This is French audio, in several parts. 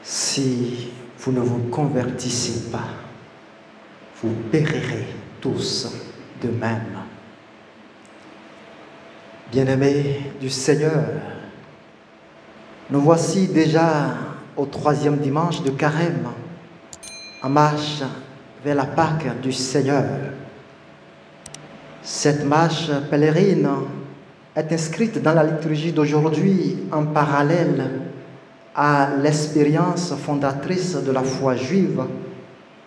Si vous ne vous convertissez pas, vous périrez tous de même. Bien-aimés du Seigneur, nous voici déjà au 3e dimanche de Carême, en marche vers la Pâque du Seigneur. Cette marche pèlerine est inscrite dans la liturgie d'aujourd'hui en parallèle à l'expérience fondatrice de la foi juive,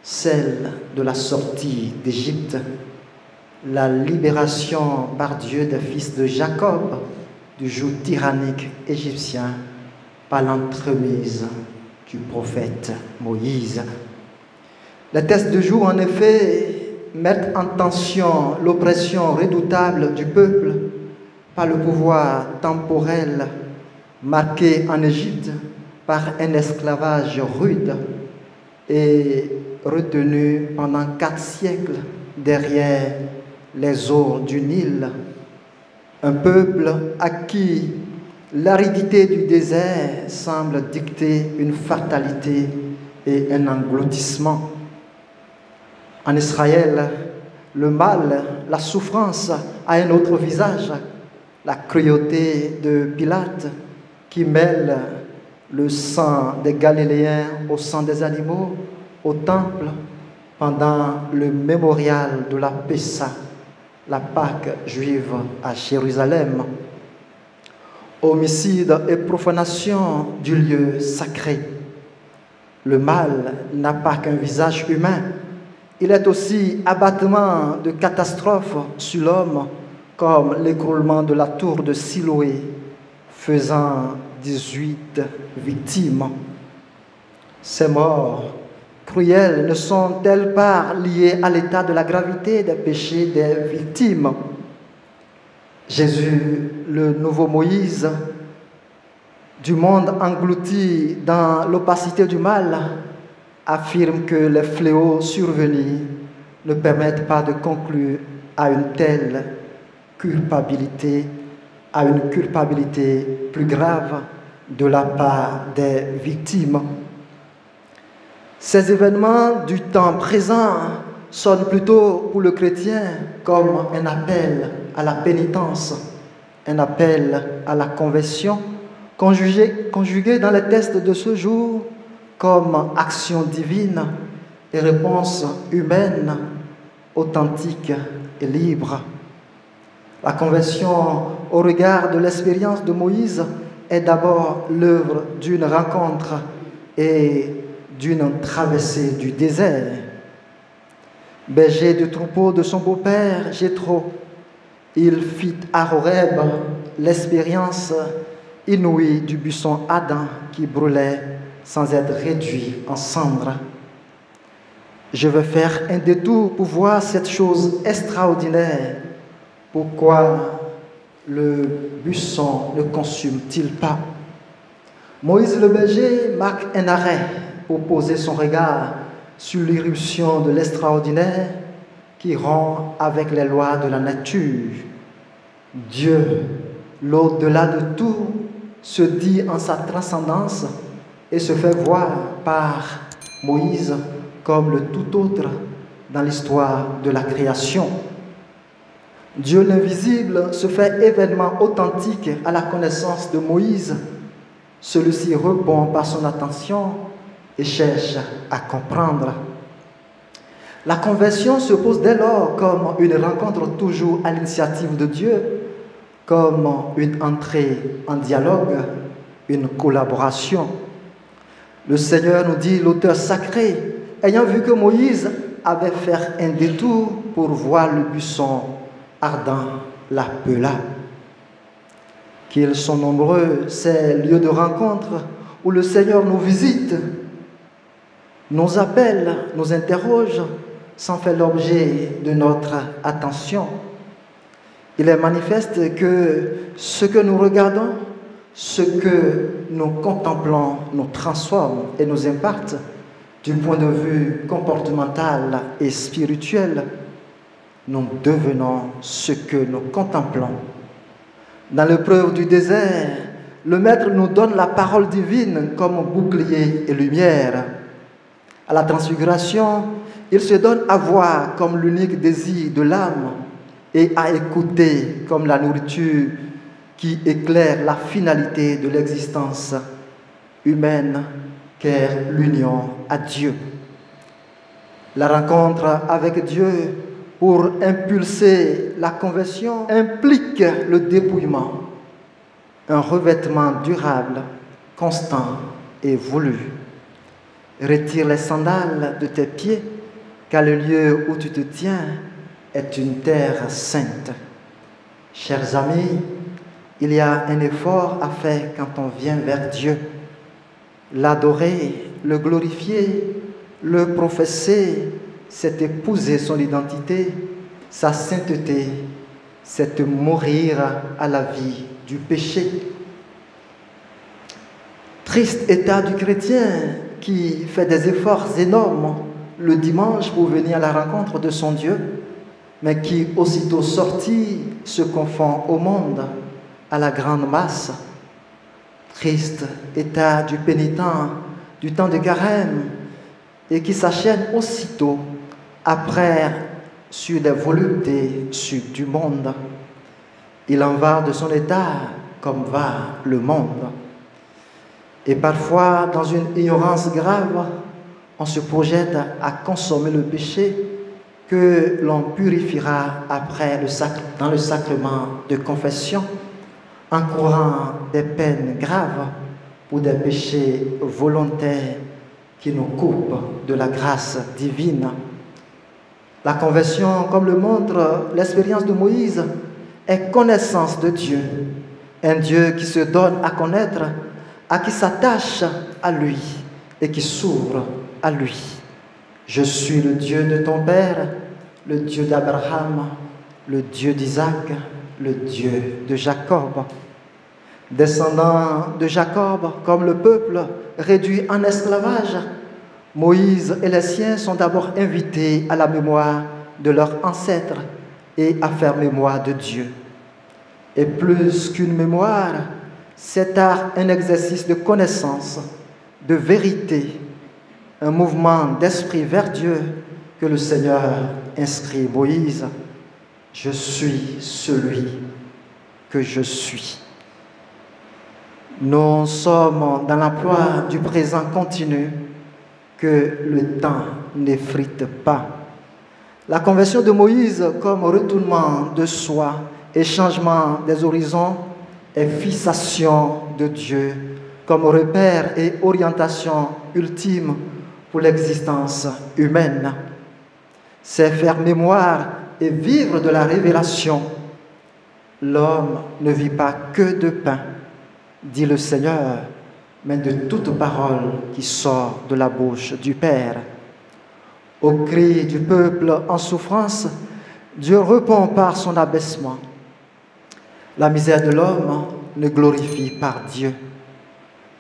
celle de la sortie d'Égypte, la libération par Dieu des fils de Jacob du joug tyrannique égyptien par l'entremise du prophète Moïse. Les textes du jour, en effet, mettent en tension l'oppression redoutable du peuple par le pouvoir temporel marqué en Égypte par un esclavage rude et retenu pendant 4 siècles derrière les eaux du Nil. Un peuple à qui l'aridité du désert semble dicter une fatalité et un engloutissement. En Israël, le mal, la souffrance a un autre visage, la cruauté de Pilate qui mêle le sang des Galiléens au sang des animaux au temple pendant le mémorial de la Pessa, la Pâque juive à Jérusalem. Homicide et profanation du lieu sacré. Le mal n'a pas qu'un visage humain, il est aussi abattement de catastrophes sur l'homme, comme l'écroulement de la tour de Siloé, faisant 18 victimes. Ces morts cruelles ne sont-elles pas liées à l'état de la gravité des péchés des victimes? Jésus, le nouveau Moïse, du monde englouti dans l'opacité du mal, affirme que les fléaux survenus ne permettent pas de conclure à une telle culpabilité, à une culpabilité plus grave de la part des victimes. Ces événements du temps présent sonnent plutôt pour le chrétien comme un appel à la pénitence, un appel à la conversion, conjugué dans les textes de ce jour comme action divine et réponse humaine, authentique et libre. La conversion au regard de l'expérience de Moïse est d'abord l'œuvre d'une rencontre et d'une traversée du désert. Berger du troupeau de son beau-père, Jéthro, il fit à Horeb l'expérience inouïe du buisson ardent qui brûlait sans être réduit en cendres. Je veux faire un détour pour voir cette chose extraordinaire. Pourquoi le buisson ne consume-t-il pas? Moïse le berger marque un arrêt pour poser son regard sur l'irruption de l'extraordinaire qui rompt avec les lois de la nature. Dieu, l'au-delà de tout, se dit en sa transcendance et se fait voir par Moïse comme le tout autre dans l'histoire de la création. Dieu l'invisible se fait événement authentique à la connaissance de Moïse. Celui-ci répond par son attention et cherche à comprendre. La conversion se pose dès lors comme une rencontre toujours à l'initiative de Dieu, comme une entrée en dialogue, une collaboration. Le Seigneur, nous dit l'auteur sacré, ayant vu que Moïse avait fait un détour pour voir le buisson ardent, l'appela. Qu'ils sont nombreux, ces lieux de rencontre où le Seigneur nous visite, nous appelle, nous interroge, sans faire l'objet de notre attention. Il est manifeste que ce que nous regardons, ce que nous contemplons nous transforme et nous impacte du point de vue comportemental et spirituel. Nous devenons ce que nous contemplons. Dans l'épreuve du désert, le Maître nous donne la parole divine comme bouclier et lumière. À la transfiguration, il se donne à voir comme l'unique désir de l'âme et à écouter comme la nourriture qui éclaire la finalité de l'existence humaine qu'est l'union à Dieu. La rencontre avec Dieu pour impulser la conversion implique le dépouillement, un revêtement durable, constant et voulu. Retire les sandales de tes pieds, car le lieu où tu te tiens est une terre sainte. Chers amis, il y a un effort à faire quand on vient vers Dieu. L'adorer, le glorifier, le professer, c'est épouser son identité, sa sainteté, c'est mourir à la vie du péché. Triste état du chrétien qui fait des efforts énormes le dimanche pour venir à la rencontre de son Dieu, mais qui, aussitôt sorti, se confond au monde, à la grande masse. Triste état du pénitent du temps de carême et qui s'enchaîne aussitôt après sur des voluptés du monde. Il en va de son état comme va le monde. Et parfois, dans une ignorance grave, on se projette à consommer le péché que l'on purifiera après dans le sacrement de confession, en courant des peines graves ou des péchés volontaires qui nous coupent de la grâce divine. La conversion, comme le montre l'expérience de Moïse, est connaissance de Dieu, un Dieu qui se donne à connaître, à qui s'attache à lui et qui s'ouvre à lui. Je suis le Dieu de ton père, le Dieu d'Abraham, le Dieu d'Isaac, le Dieu de Jacob. Descendant de Jacob, comme le peuple réduit en esclavage, Moïse et les siens sont d'abord invités à la mémoire de leurs ancêtres et à faire mémoire de Dieu. Et plus qu'une mémoire, c'est un exercice de connaissance, de vérité, un mouvement d'esprit vers Dieu que le Seigneur inscrit Moïse. Je suis celui que je suis. Nous sommes dans l'emploi du présent continu que le temps n'effrite pas. La conversion de Moïse comme retournement de soi et changement des horizons est fixation de Dieu comme repère et orientation ultime pour l'existence humaine. C'est faire mémoire et vivre de la révélation. L'homme ne vit pas que de pain, dit le Seigneur, mais de toute parole qui sort de la bouche du Père. Au cri du peuple en souffrance, Dieu répond par son abaissement. La misère de l'homme ne glorifie pas Dieu.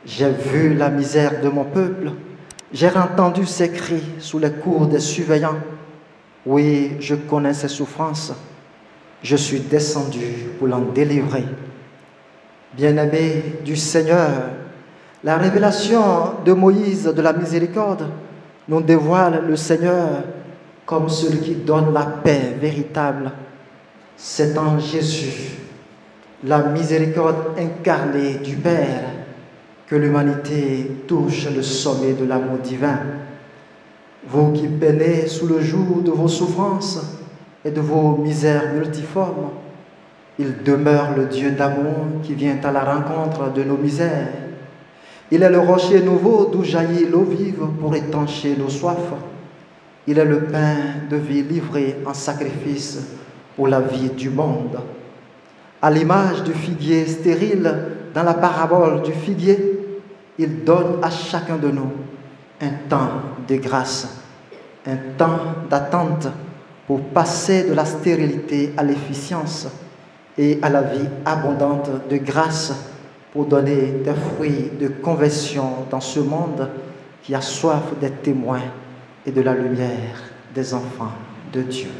J'ai vu la misère de mon peuple, j'ai entendu ses cris sous les coups des surveillants. Oui, je connais ses souffrances, je suis descendu pour l'en délivrer. Bien-aimé du Seigneur, la révélation de Moïse de la miséricorde nous dévoile le Seigneur comme celui qui donne la paix véritable. C'est en Jésus, la miséricorde incarnée du Père, que l'humanité touche le sommet de l'amour divin. Vous qui peinez sous le joug de vos souffrances et de vos misères multiformes, il demeure le Dieu d'amour qui vient à la rencontre de nos misères. Il est le rocher nouveau d'où jaillit l'eau vive pour étancher nos soifs. Il est le pain de vie livré en sacrifice pour la vie du monde. À l'image du figuier stérile dans la parabole du figuier, il donne à chacun de nous un temps de grâce, un temps d'attente pour passer de la stérilité à l'efficience et à la vie abondante de grâce pour donner des fruits de conversion dans ce monde qui a soif des témoins et de la lumière des enfants de Dieu.